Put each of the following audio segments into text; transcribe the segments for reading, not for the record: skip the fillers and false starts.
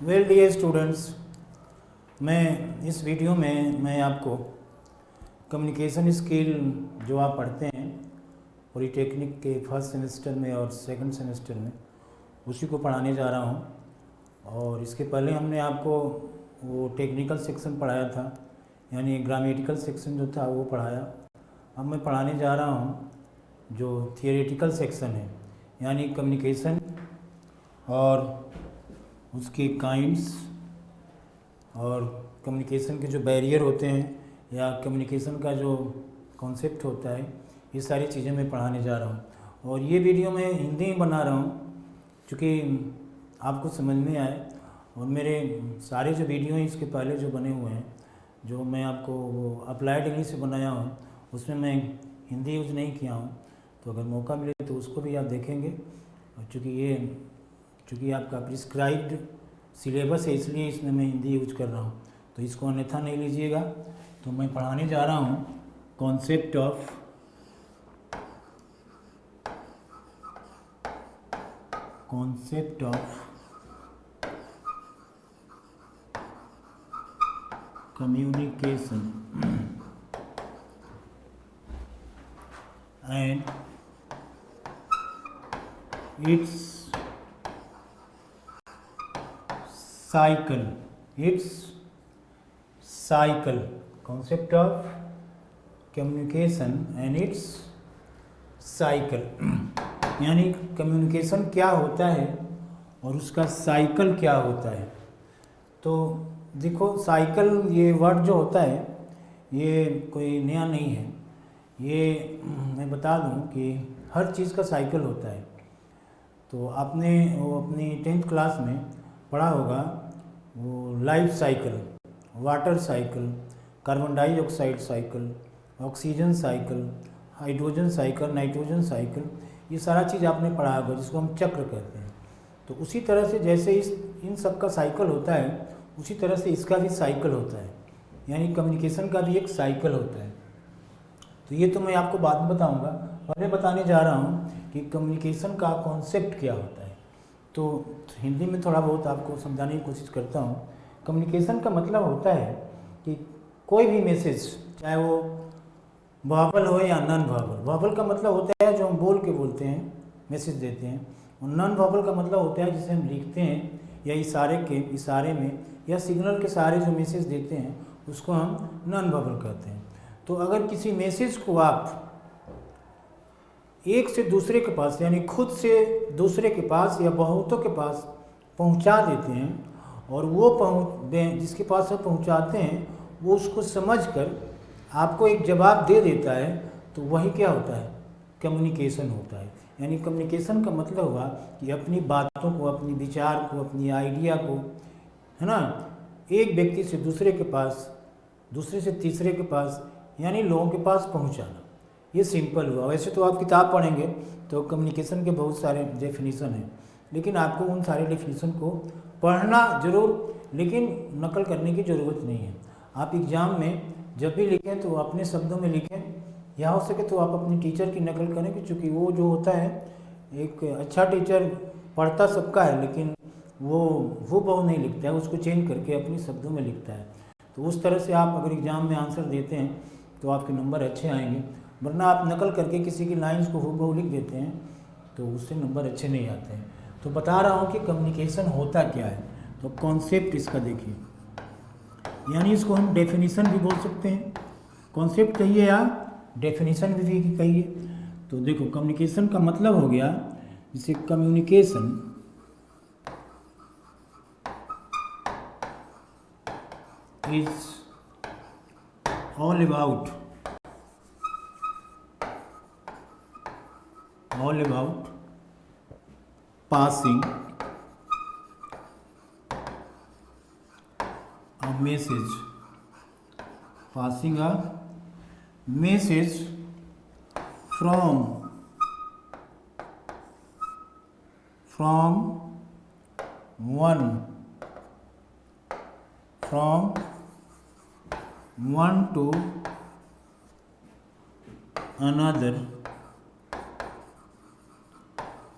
Well dear students, मैं इस video में मैं आपको कम्युनिकेशन स्किल जो आप पढ़ते हैं पॉलीटेक्निक के फर्स्ट सेमेस्टर में और सेकंड सेमेस्टर में उसी को पढ़ाने जा रहा हूं। और इसके पहले हमने आपको वो टेक्निकल सेक्शन पढ़ाया था, यानी ग्रामेटिकल सेक्शन जो था वो पढ़ाया। अब मैं पढ़ाने जा रहा हूं जो थियोरेटिकल सेक्शन है, यानी कम्युनिकेशन और उसके काइंड्स और कम्युनिकेशन के जो बैरियर होते हैं या कम्युनिकेशन का जो कॉन्सेप्ट होता है, ये सारी चीज़ें मैं पढ़ाने जा रहा हूँ। और ये वीडियो मैं हिंदी में बना रहा हूँ क्योंकि आपको समझ में आए। और मेरे सारे जो वीडियो हैं इसके पहले जो बने हुए हैं, जो मैं आपको वो अप्लाइड इंग्लिश से बनाया हूँ, उसमें मैं हिंदी यूज़ नहीं किया हूँ। तो अगर मौका मिले तो उसको भी आप देखेंगे। और चूँकि आपका प्रिस्क्राइब्ड सिलेबस है, इसलिए इसमें मैं हिंदी यूज कर रहा हूँ, तो इसको अन्यथा नहीं लीजिएगा। तो मैं पढ़ाने जा रहा हूँ concept of communication and it's cycle concept of communication and its cycle यानी कम्युनिकेशन क्या होता है और उसका साइकिल क्या होता है। तो देखो, साइकिल ये वर्ड जो होता है ये कोई नया नहीं है। ये मैं बता दूं कि हर चीज़ का साइकिल होता है। तो आपने वो अपनी 10th क्लास में पढ़ा होगा, वो life cycle, water cycle, carbon dioxide cycle, oxygen cycle, hydrogen cycle, nitrogen cycle, ये सारा चीज़ आपने पढ़ा होगा, जिसको हम चक्र कहते हैं। तो उसी तरह से जैसे इन सब का साइकिल होता है, उसी तरह से इसका भी साइकिल होता है, यानी कम्युनिकेशन का भी एक साइकिल होता है। तो ये तो मैं आपको बाद में बताऊँगा, पहले बताने जा रहा हूँ कि कम्युनिकेशन का कॉन्सेप्ट क्या होता है। तो हिंदी में थोड़ा बहुत आपको समझाने की कोशिश करता हूँ। कम्युनिकेशन का मतलब होता है कि कोई भी मैसेज, चाहे वो वर्बल हो या नॉन वर्बल। वर्बल का मतलब होता है जो हम बोल के बोलते हैं, मैसेज देते हैं। और नॉन वर्बल का मतलब होता है जिसे हम लिखते हैं या इशारे में या सिग्नल के सहारे जो मैसेज देते हैं, उसको हम नॉन वर्बल कहते हैं। तो अगर किसी मैसेज को आप एक से दूसरे के पास, यानी खुद से दूसरे के पास या बहुतों के पास पहुंचा देते हैं, और वो जिसके पास आप पहुंचाते हैं वो उसको समझकर आपको एक जवाब दे देता है, तो वही क्या होता है, कम्युनिकेशन होता है। यानी कम्युनिकेशन का मतलब हुआ कि अपनी बातों को, अपनी विचार को, अपनी आइडिया को, है ना, एक व्यक्ति से दूसरे के पास, दूसरे से तीसरे के पास, यानी लोगों के पास पहुंचाना। ये सिंपल हुआ। वैसे तो आप किताब पढ़ेंगे तो कम्युनिकेशन के बहुत सारे डेफिनेशन हैं, लेकिन आपको उन सारे डेफिनेशन को पढ़ना जरूर, लेकिन नकल करने की ज़रूरत नहीं है। आप एग्ज़ाम में जब भी लिखें तो अपने शब्दों में लिखें, या हो सके तो आप अपनी टीचर की नकल करें, क्योंकि वो जो होता है, एक अच्छा टीचर पढ़ता सबका है, लेकिन वो बहुत नहीं लिखता है, उसको चेंज करके अपने शब्दों में लिखता है। तो उस तरह से आप अगर एग्ज़ाम में आंसर देते हैं तो आपके नंबर अच्छे आएंगे। वरना आप नकल करके किसी की लाइंस को हूबहू लिख देते हैं तो उससे नंबर अच्छे नहीं आते हैं। तो बता रहा हूँ कि कम्युनिकेशन होता क्या है। तो कॉन्सेप्ट इसका देखिए, यानी इसको हम डेफिनेशन भी बोल सकते हैं, कॉन्सेप्ट कहिए या डेफिनेशन भी कहिए। तो देखो, कम्युनिकेशन का मतलब हो गया, जैसे communication is all about passing a message from one to another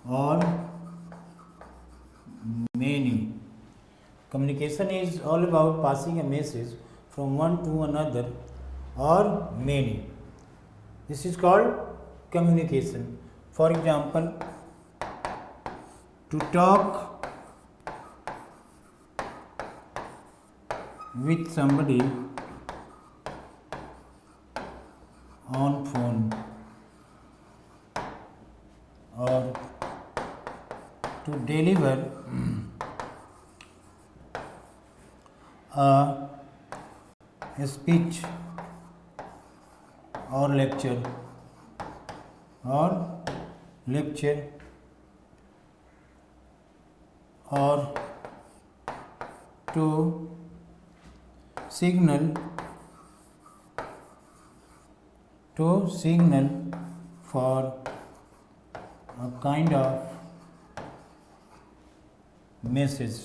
or many Communication is all about passing a message from one to another or many. This is called communication. For example, to talk with somebody on phone, or to deliver a speech or lecture or to signal for a kind of message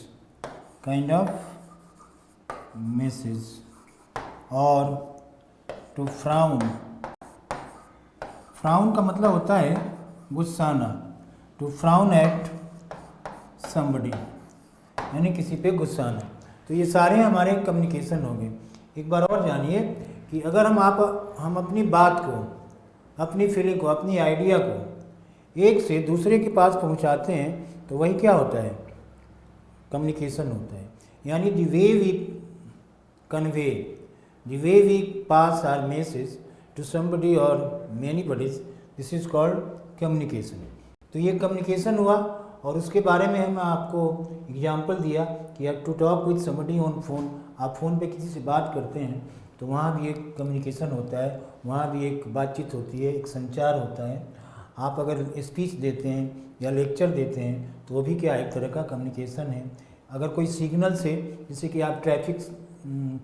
or to frown का मतलब होता है गुस्साना, to frown at somebody यानी किसी पे गुस्साना। तो ये सारे हमारे कम्युनिकेशन हो गए। एक बार और जानिए कि अगर हम अपनी बात को, अपनी फीलिंग को, अपनी आइडिया को एक से दूसरे के पास पहुंचाते हैं तो वही क्या होता है, कम्युनिकेशन होता है। यानी the way we convey, the way we pass our message to somebody और many bodies, this is called communication. तो ये कम्युनिकेशन हुआ और उसके बारे में हम आपको एग्जांपल दिया कि to talk with somebody on phone, आप फ़ोन पे किसी से बात करते हैं तो वहाँ भी एक कम्युनिकेशन होता है, वहाँ भी एक बातचीत होती है, एक संचार होता है। आप अगर स्पीच देते हैं या लेक्चर देते हैं तो वो भी क्या, एक तरह का कम्युनिकेशन है। अगर कोई सिग्नल से, जैसे कि आप ट्रैफिक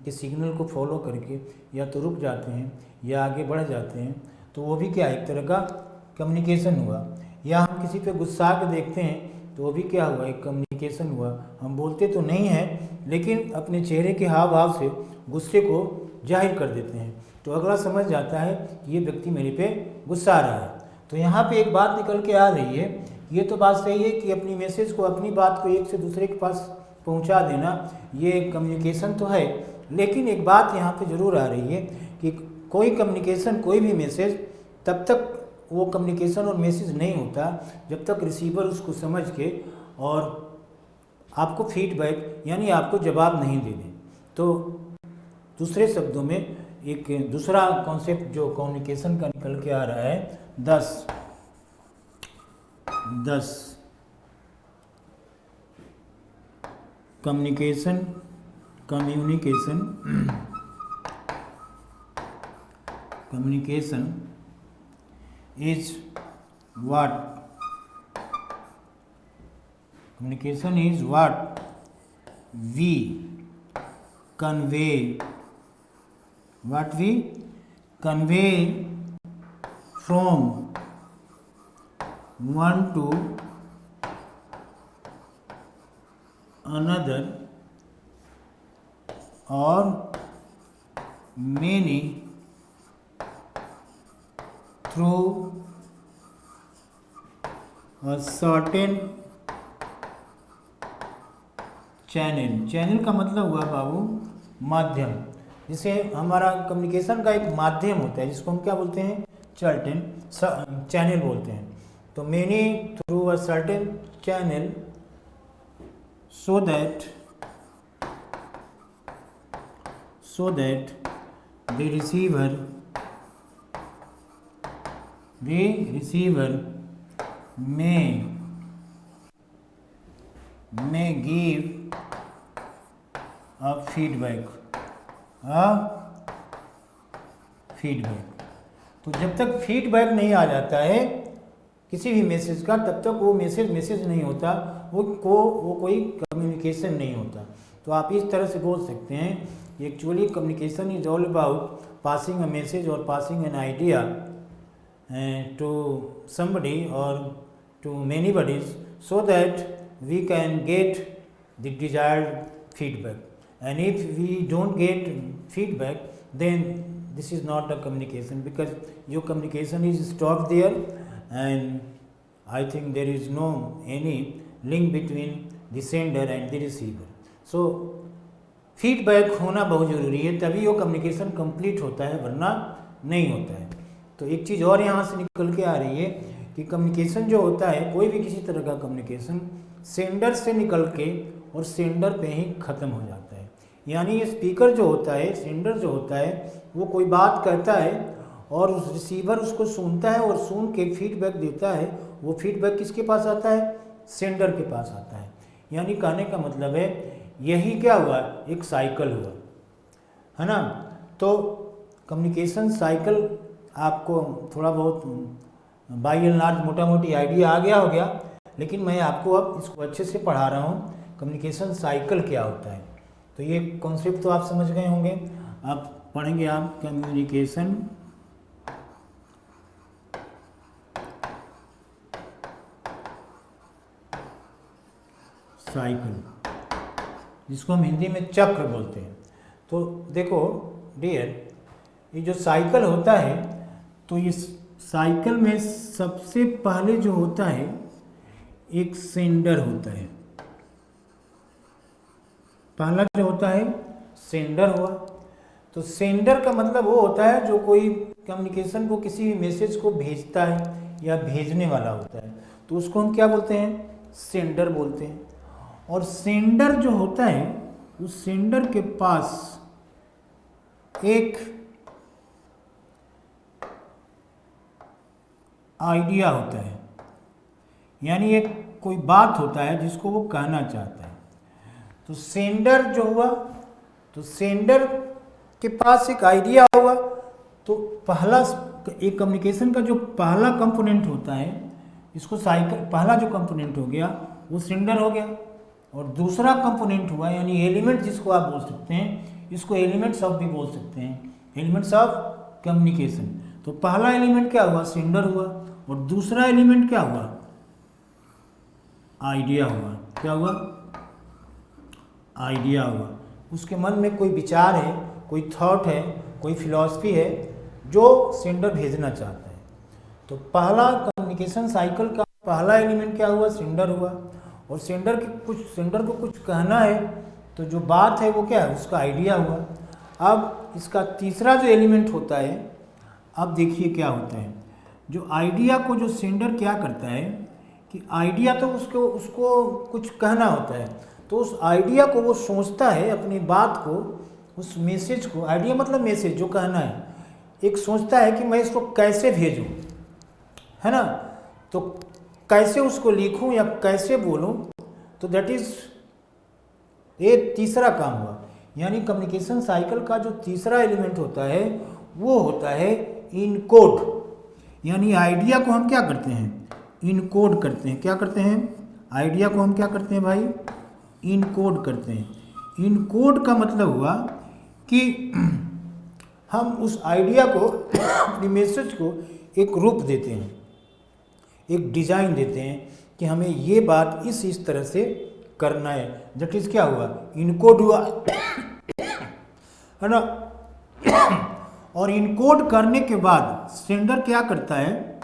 के सिग्नल को फॉलो करके या तो रुक जाते हैं या आगे बढ़ जाते हैं तो वो भी क्या, एक तरह का कम्युनिकेशन हुआ। या हम किसी पे गुस्सा के देखते हैं तो वो भी क्या हुआ, एक कम्युनिकेशन हुआ। हम बोलते तो नहीं हैं लेकिन अपने चेहरे के हाव भाव से गुस्से को जाहिर कर देते हैं, तो अगला समझ जाता है कि ये व्यक्ति मेरे पे गुस्सा आ रहा है। तो यहाँ पे एक बात निकल के आ रही है, ये तो बात सही है कि अपनी मैसेज को, अपनी बात को एक से दूसरे के पास पहुँचा देना, ये कम्युनिकेशन तो है। लेकिन एक बात यहाँ पे ज़रूर आ रही है कि कोई कम्युनिकेशन, कोई भी मैसेज तब तक वो कम्युनिकेशन और मैसेज नहीं होता जब तक रिसीवर उसको समझ के और आपको फीडबैक यानी आपको जवाब नहीं दे दे। तो दूसरे शब्दों में एक दूसरा कॉन्सेप्ट जो कम्युनिकेशन का निकल के आ रहा है, 10 communication is what we convey from one to another or many through a certain channel का मतलब हुआ बाबू माध्यम। जिसे हमारा कम्युनिकेशन का एक माध्यम होता है जिसको हम क्या बोलते हैं, चैनल बोलते हैं। तो many through a certain channel so that the receiver may give a feedback। तो जब तक फीडबैक नहीं आ जाता है किसी भी मैसेज का, तब तक वो मैसेज नहीं होता, वो कोई कम्युनिकेशन नहीं होता। तो आप इस तरह से बोल सकते हैं, actually communication is all about passing a message और passing an idea to somebody or to many bodies so that we can get the desired feedback. And if we don't get feedback, then this is not a communication, because your communication is stopped there, and I think there is no any link between the sender and the receiver. So feedback होना बहुत ज़रूरी है, तभी वो communication complete होता है, वरना नहीं होता है। तो एक चीज़ और यहाँ से निकल के आ रही है कि कम्युनिकेशन जो होता है, कोई भी किसी तरह का कम्युनिकेशन सेंडर से निकल के और सेंडर पे ही ख़त्म हो जाता है। यानी ये स्पीकर जो होता है, सेंडर जो होता है, वो कोई बात कहता है और उस रिसीवर उसको सुनता है और सुन के फीडबैक देता है। वो फीडबैक किसके पास आता है? सेंडर के पास आता है। यानी कहने का मतलब है यही क्या हुआ, एक साइकिल हुआ, है ना। तो कम्युनिकेशन साइकिल आपको थोड़ा बहुत बाई एंड लार्ज मोटा मोटी आइडिया आ गया हो गया, लेकिन मैं आपको अब इसको अच्छे से पढ़ा रहा हूँ कम्युनिकेशन साइकिल क्या होता है। तो ये कॉन्सेप्ट तो आप समझ गए होंगे। आप पढ़ेंगे आप कम्युनिकेशन साइकिल, जिसको हम हिंदी में चक्र बोलते हैं। तो देखो डियर, ये जो साइकिल होता है, तो ये साइकिल में सबसे पहले जो होता है एक सेंडर होता है। पहला जो होता है सेंडर हुआ। तो सेंडर का मतलब वो होता है जो कोई कम्युनिकेशन को, किसी मैसेज को भेजता है या भेजने वाला होता है, तो उसको हम क्या बोलते हैं? सेंडर बोलते हैं। और सेंडर जो होता है, उस सेंडर के पास एक आइडिया होता है, यानी एक कोई बात होता है जिसको वो कहना चाहता है। तो सेंडर जो हुआ, तो सेंडर के पास एक आइडिया हुआ। तो पहला एक कम्युनिकेशन का जो पहला कंपोनेंट होता है, इसको साइकिल, पहला जो कंपोनेंट हो गया वो सेंडर हो गया। और दूसरा कंपोनेंट हुआ, यानी एलिमेंट जिसको आप बोल सकते हैं, इसको एलिमेंट्स ऑफ भी बोल सकते हैं, एलिमेंट्स ऑफ कम्युनिकेशन। तो पहला एलिमेंट क्या हुआ? सेंडर हुआ। और दूसरा एलिमेंट क्या हुआ? आइडिया हुआ। क्या हुआ? आइडिया हुआ। उसके मन में कोई विचार है, कोई थॉट है, कोई फिलॉसफी है जो सेंडर भेजना चाहता है। तो पहला कम्युनिकेशन साइकिल का पहला एलिमेंट क्या हुआ? सेंडर हुआ। और सेंडर को कुछ कहना है, तो जो बात है वो क्या है? उसका आइडिया हुआ। अब इसका तीसरा जो एलिमेंट होता है, अब देखिए क्या होता है। जो आइडिया को जो सेंडर क्या करता है कि आइडिया तो उसको कुछ कहना होता है, तो उस आइडिया को वो सोचता है, अपनी बात को, उस मैसेज को, आइडिया मतलब मैसेज जो कहना है, एक सोचता है कि मैं इसको कैसे भेजूं, है ना। तो कैसे उसको लिखूं या कैसे बोलूं, तो दैट इज ये तीसरा काम हुआ। यानी कम्युनिकेशन साइकिल का जो तीसरा एलिमेंट होता है वो होता है इनकोड। यानी आइडिया को हम क्या करते हैं? इनकोड करते हैं। क्या करते हैं? आइडिया को हम क्या करते हैं भाई? इनकोड करते हैं। इनकोड का मतलब हुआ कि हम उस आइडिया को, अपनी मैसेज को एक रूप देते हैं, एक डिजाइन देते हैं कि हमें ये बात इस तरह से करना है। दैट इज क्या हुआ? इनकोड हुआ, है ना। और इनकोड करने के बाद सेंडर क्या करता है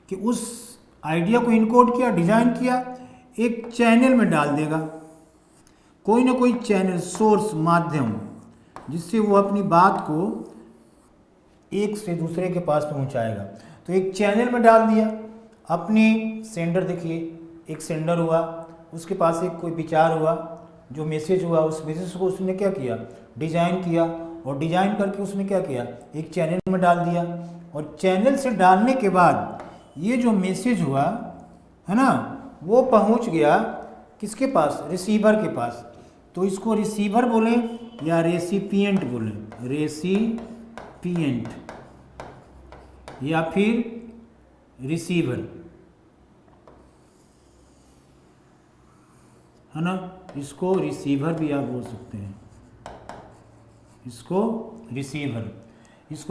कि उस आइडिया को इनकोड किया, डिजाइन किया, एक चैनल में डाल देगा, कोई ना कोई चैनल, सोर्स, माध्यम, जिससे वो अपनी बात को एक से दूसरे के पास पहुंचाएगा। तो एक चैनल में डाल दिया अपनी सेंडर। देखिए एक सेंडर हुआ, उसके पास एक कोई विचार हुआ, जो मैसेज हुआ, उस मैसेज को उसने क्या किया? डिजाइन किया। और डिजाइन करके उसने क्या किया? एक चैनल में डाल दिया। और चैनल से डालने के बाद ये जो मैसेज हुआ, है ना, वो पहुंच गया किसके पास? रिसीवर के पास। तो इसको रिसीवर बोले या रेसिपिएंट बोले, रेसिपिएंट या फिर रिसीवर, है ना। इसको रिसीवर भी आप बोल सकते हैं, इसको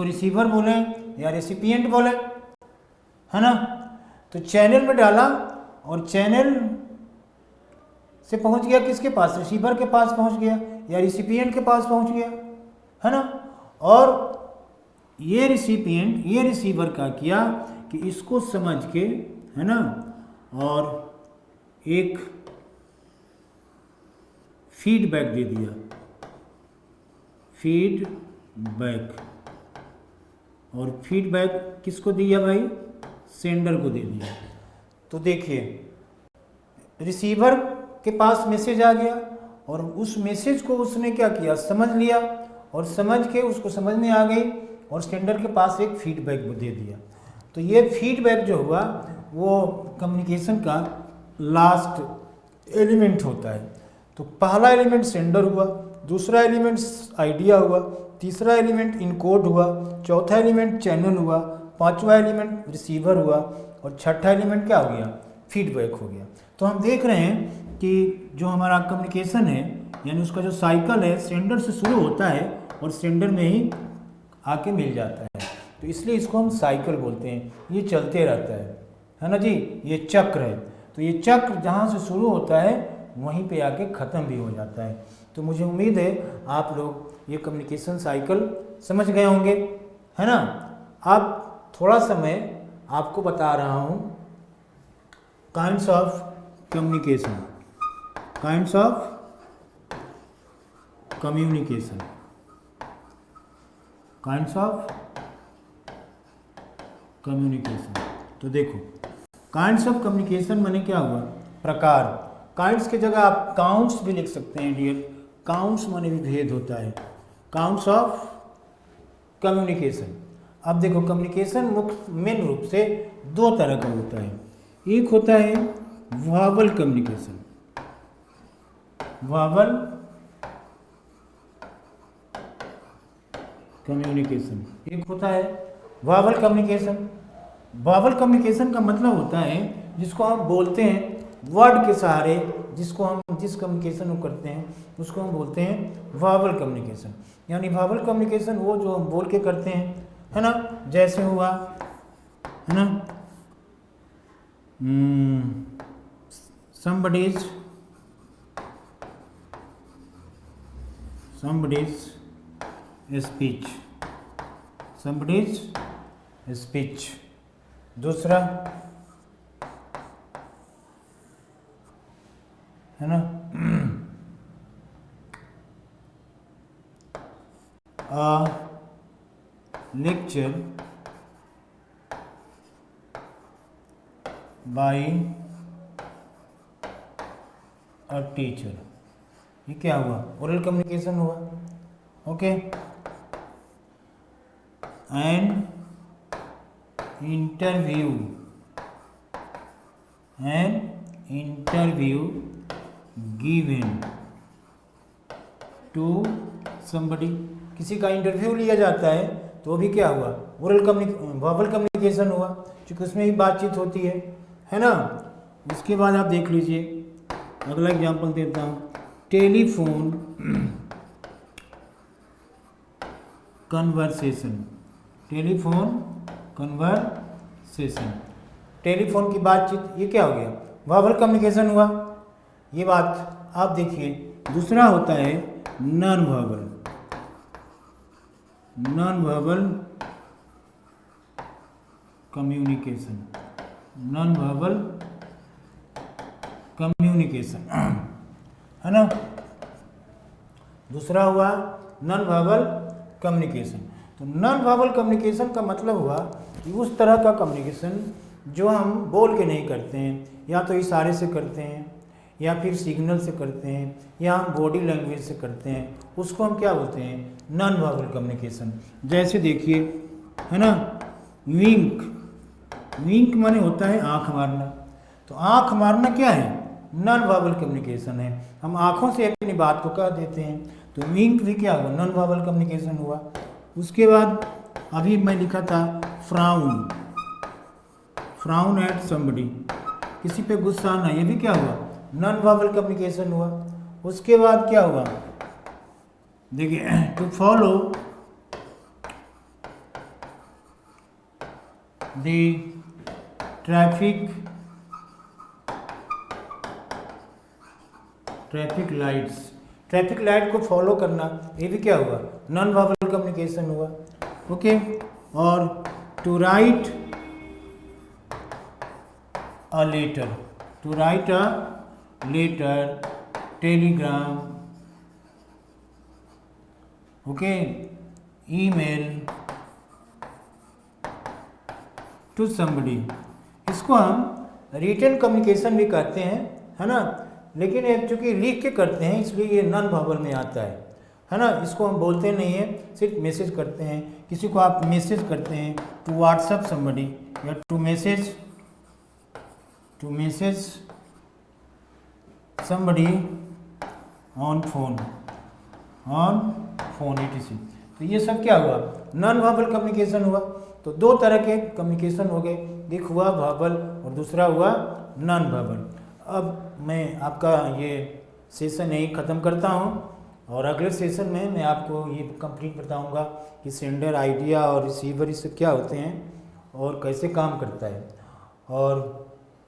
रिसीवर बोले या रेसिपिएंट बोले, है ना। तो चैनल में डाला और चैनल से पहुंच गया किसके पास? रिसीवर के पास पहुंच गया या रिसिपिएंट के पास पहुंच गया, है ना। और ये रिसिपिएंट, ये रिसीवर का किया कि इसको समझ के, है ना, और एक फीडबैक दे दिया, फीडबैक, और फीडबैक किसको दिया भाई? सेंडर को दे दिया। तो देखिए रिसीवर के पास मैसेज आ गया और उस मैसेज को उसने क्या किया, समझ लिया, और समझ के उसको समझ में आ गई और सेंडर के पास एक फीडबैक दे दिया। तो ये फीडबैक जो हुआ वो कम्युनिकेशन का लास्ट एलिमेंट होता है। तो पहला एलिमेंट सेंडर हुआ, दूसरा एलिमेंट आइडिया हुआ, तीसरा एलिमेंट इनकोड हुआ, चौथा एलिमेंट चैनल हुआ, पांचवा एलिमेंट रिसीवर हुआ और छठा एलिमेंट क्या हो गया? फीडबैक हो गया। तो हम देख रहे हैं कि जो हमारा कम्युनिकेशन है यानी उसका जो साइकिल है सेंडर से शुरू होता है और सेंडर में ही आके मिल जाता है। तो इसलिए इसको हम साइकिल बोलते हैं, ये चलते रहता है ना जी, ये चक्र है। तो ये चक्र जहाँ से शुरू होता है वहीं पे आके ख़त्म भी हो जाता है। तो मुझे उम्मीद है आप लोग ये कम्युनिकेशन साइकिल समझ गए होंगे, है ना। अब थोड़ा सा मैं आपको बता रहा हूँ kinds of communication, kinds of communication, kinds of communication. तो देखो काइंड्स ऑफ कम्युनिकेशन माने क्या हुआ? प्रकार। काइंड्स की जगह आप काउंट्स भी लिख सकते हैं डियर, काउंट्स माने भी भेद होता है। Counts of communication. अब देखो कम्युनिकेशन मुख्य मेन रूप से दो तरह का होता है। एक होता है वर्बल कम्युनिकेशन, वर्बल कम्युनिकेशन, एक होता है वर्बल कम्युनिकेशन। वर्बल कम्युनिकेशन का मतलब होता है जिसको हम बोलते हैं वर्ड के सहारे, जिसको हम जिस कम्युनिकेशन को करते हैं उसको हम बोलते हैं वर्बल कम्युनिकेशन। यानी वर्बल कम्युनिकेशन वो जो हम बोल के करते हैं, है ना। जैसे हुआ, है ना, somebody's speech, somebody's speech। दूसरा, है ना, a lecture by a teacher। ये क्या हुआ? ओरल कम्युनिकेशन हुआ। Okay. An interview, an interview given to somebody. किसी का इंटरव्यू लिया जाता है तो भी क्या हुआ? वर्बल कम्युनिकेशन हुआ, क्योंकि उसमें भी बातचीत होती है ना। इसके बाद आप देख लीजिए, अगला एग्जांपल देता हूँ, telephone conversation, telephone conversation, telephone की बातचीत, ये क्या हो गया? वर्बल कम्युनिकेशन हुआ। ये बात आप देखिए। दूसरा होता है non verbal, non verbal communication, non verbal communication, है ना। दूसरा हुआ नॉन वर्बल कम्युनिकेशन। तो नॉन वर्बल कम्युनिकेशन का मतलब हुआ कि उस तरह का कम्युनिकेशन जो हम बोल के नहीं करते हैं, या तो इशारे से करते हैं या फिर सिग्नल से करते हैं या हम बॉडी लैंग्वेज से करते हैं, उसको हम क्या बोलते हैं? Non verbal communication. जैसे देखिए, है ना, विंक, विंक माने होता है आंख मारना। तो आंख मारना क्या है? नॉन वर्बल कम्युनिकेशन है। हम आंखों से अपनी बात को कह देते हैं, तो विंक भी क्या हुआ? नॉन वर्बल कम्युनिकेशन हुआ। उसके बाद अभी मैं लिखा था फ्राउन, फ्राउन एट समबडी, किसी पे गुस्सा आना, ये भी क्या हुआ? नॉन वर्बल कम्युनिकेशन हुआ। उसके बाद क्या हुआ? देखिए, to follow the traffic lights, traffic light को फॉलो करना, ये भी क्या हुआ? नॉन वर्बल कम्युनिकेशन हुआ। ओके। और to write a letter, to write a letter, telegram, okay, email to somebody, इसको हम रिटन कम्युनिकेशन भी कहते हैं, है ना, लेकिन ये चूँकि लिख के करते हैं इसलिए ये नॉन वर्बल में आता है ना। इसको हम बोलते नहीं हैं, सिर्फ मैसेज करते हैं। किसी को आप मैसेज करते हैं टू व्हाट्सएप समबडी या to message somebody on phone etc। तो ये सब क्या हुआ, नॉन वर्बल कम्युनिकेशन हुआ। तो दो तरह के कम्युनिकेशन हो गए, एक हुआ वर्बल और दूसरा हुआ नॉन वर्बल। अब मैं आपका ये सेशन यही ख़त्म करता हूँ और अगले सेशन में मैं आपको ये कंप्लीट बताऊँगा कि सेंडर, आइडिया और रिसीवर इससे क्या होते हैं और कैसे काम करता है। और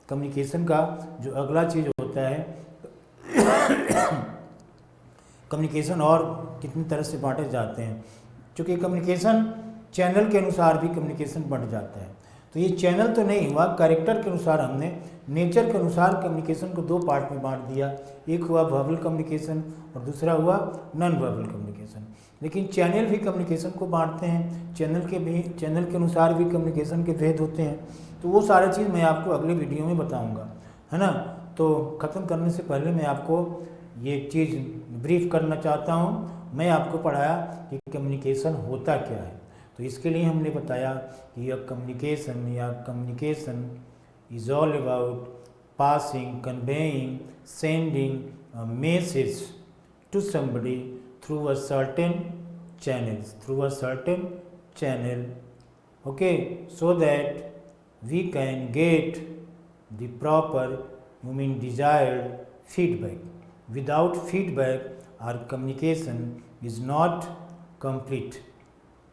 कम्युनिकेशन का जो अगला चीज़ होता है कम्युनिकेशन और कितनी तरह से बांटे जाते हैं, क्योंकि कम्युनिकेशन चैनल के अनुसार भी कम्युनिकेशन बढ़ जाता है। तो ये चैनल तो नहीं हुआ, कैरेक्टर के अनुसार हमने, नेचर के अनुसार कम्युनिकेशन को दो पार्ट में बांट दिया। एक हुआ वर्बल कम्युनिकेशन और दूसरा हुआ नॉन वर्बल कम्युनिकेशन। लेकिन चैनल भी कम्युनिकेशन को बांटते हैं, चैनल के अनुसार भी कम्युनिकेशन के भेद होते हैं। तो वो सारा चीज़ मैं आपको अगले वीडियो में बताऊँगा, है ना। तो ख़त्म करने से पहले मैं आपको ये चीज़ ब्रीफ करना चाहता हूँ। मैं आपको पढ़ाया कि कम्युनिकेशन होता क्या है। तो इसके लिए हमने बताया कि communication is all about passing, conveying, sending a message to somebody through a certain channel, okay, so that we can get the proper, desired feedback. Without feedback, our communication is not complete,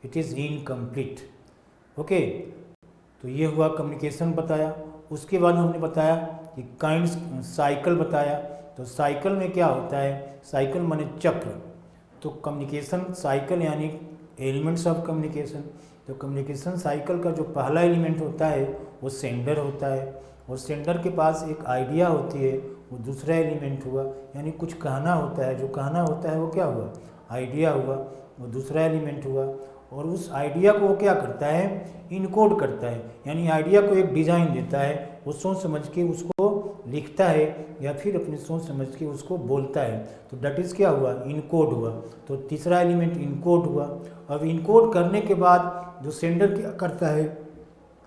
it is incomplete, okay। तो ये हुआ communication बताया। उसके बाद हमने बताया कि kinds, cycle बताया। तो साइकिल में क्या होता है, साइकिल माने चक्र। तो कम्युनिकेशन साइकिल यानी एलिमेंट्स ऑफ कम्युनिकेशन। तो कम्युनिकेशन साइकिल का जो पहला एलिमेंट होता है वो सेंडर होता है, और सेंडर के पास एक आइडिया होती है, वो दूसरा एलिमेंट हुआ। यानी कुछ कहना होता है, जो कहना होता है वो क्या हुआ, आइडिया हुआ, वो दूसरा एलिमेंट हुआ। और उस आइडिया को वो क्या करता है, इनकोड करता है, यानी आइडिया को एक डिज़ाइन देता है। वो सोच समझ के उसको लिखता है या फिर अपनी सोच समझ के उसको बोलता है। तो डैट इज़ क्या हुआ, इनकोड हुआ। तो तीसरा एलिमेंट इनकोड हुआ। अब इनकोड करने के बाद जो सेंडर क्या करता है,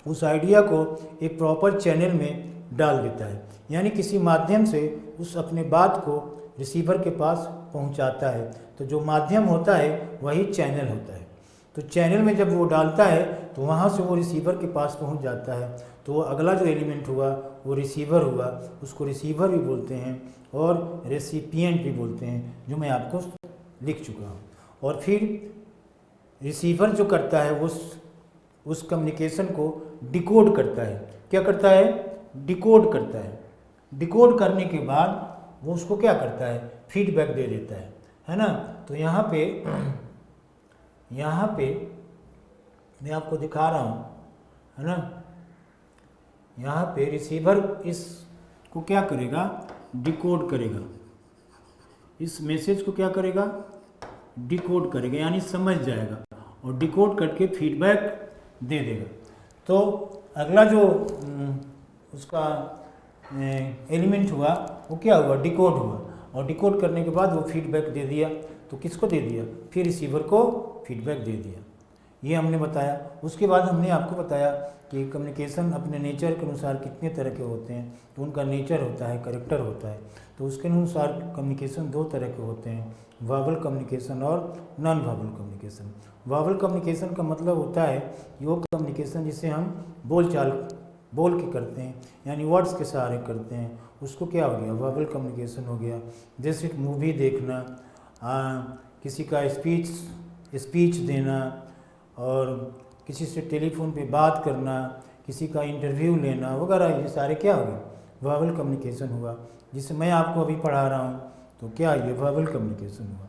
उस आइडिया को एक प्रॉपर चैनल में डाल देता है, यानी किसी माध्यम से उस अपने बात को रिसीवर के पास पहुंचाता है। तो जो माध्यम होता है वही चैनल होता है। तो चैनल में जब वो डालता है तो वहाँ से वो रिसीवर के पास पहुंच जाता है। तो वो अगला जो एलिमेंट हुआ वो रिसीवर हुआ। उसको रिसीवर भी बोलते हैं और रेसिपिएंट भी बोलते हैं, जो मैं आपको लिख चुका हूँ। और फिर रिसीवर जो करता है वो उस कम्युनिकेशन को डिकोड करता है। क्या करता है, डिकोड करता है। डिकोड करने के बाद वो उसको क्या करता है, फीडबैक दे देता है ना। तो यहाँ पे मैं आपको दिखा रहा हूँ, है ना। यहाँ पे रिसीवर इसको क्या करेगा, डिकोड करेगा। इस मैसेज को क्या करेगा, डिकोड करेगा, यानी समझ जाएगा और डिकोड करके फीडबैक दे देगा। तो अगला जो उसका एलिमेंट हुआ वो क्या हुआ, डिकोड हुआ। और डिकोड करने के बाद वो फीडबैक दे दिया। तो किसको दे दिया, फिर रिसीवर को फीडबैक दे दिया। ये हमने बताया। उसके बाद हमने आपको बताया कि कम्युनिकेशन अपने नेचर के अनुसार कितने तरह के होते हैं। तो उनका नेचर होता है, कैरेक्टर होता है। तो उसके अनुसार कम्युनिकेशन दो तरह के होते हैं, वर्बल कम्युनिकेशन और non verbal communication. Verbal communication का मतलब होता है कि वो कम्युनिकेशन जिसे हम बोल के करते हैं, यानी वर्ड्स के सहारे करते हैं, उसको क्या हो गया, वर्बल कम्युनिकेशन हो गया। जैसे मूवी देखना, किसी का स्पीच देना, और किसी से टेलीफोन पे बात करना, किसी का इंटरव्यू लेना वगैरह, ये सारे क्या हो गए, वर्बल कम्युनिकेशन हुआ। जिसे मैं आपको अभी पढ़ा रहा हूँ, तो क्या ये वर्बल कम्युनिकेशन हुआ।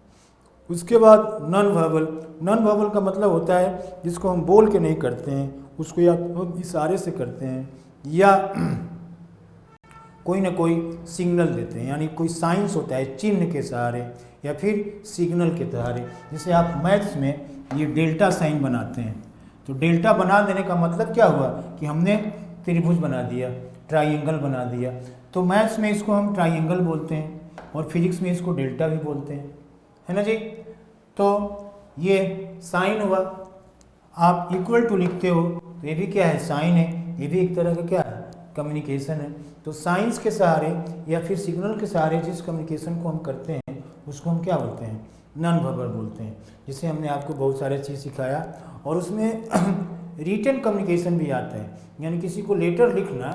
उसके बाद नॉन वर्बल का मतलब होता है जिसको हम बोल के नहीं करते हैं, उसको या तो इशारे से करते हैं या कोई ना कोई सिग्नल देते हैं, यानी कोई साइंस होता है चिन्ह के सहारे या फिर सिग्नल के सहारे। जैसे आप मैथ्स में ये डेल्टा साइन बनाते हैं, तो डेल्टा बना देने का मतलब क्या हुआ कि हमने त्रिभुज बना दिया, ट्राइंगल बना दिया। तो मैथ्स में इसको हम ट्राइंगल बोलते हैं और फिजिक्स में इसको डेल्टा भी बोलते हैं, है ना जी। तो ये साइन हुआ, आप इक्वल टू लिखते हो तो ये भी क्या है, साइन है, ये भी एक तरह का क्या है, कम्युनिकेशन है। तो साइंस के सहारे या फिर सिग्नल के सहारे जिस कम्युनिकेशन को हम करते हैं उसको हम क्या बोलते हैं, नॉन वर्बल बोलते हैं। जिससे हमने आपको बहुत सारे चीज़ सिखाया और उसमें रिटन कम्युनिकेशन भी आता है, यानी किसी को लेटर लिखना,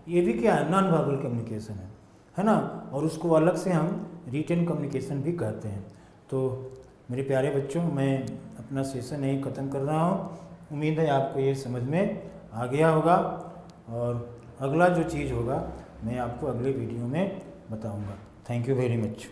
ये भी क्या है, नॉन वर्बल कम्युनिकेशन है ना। और उसको अलग से हम रिटन कम्युनिकेशन भी कहते हैं। तो मेरे प्यारे बच्चों, मैं अपना सेशन यही ख़त्म कर रहा हूँ। उम्मीद है आपको ये समझ में आ गया होगा और अगला जो चीज़ होगा मैं आपको अगले वीडियो में बताऊँगा। Thank you very much.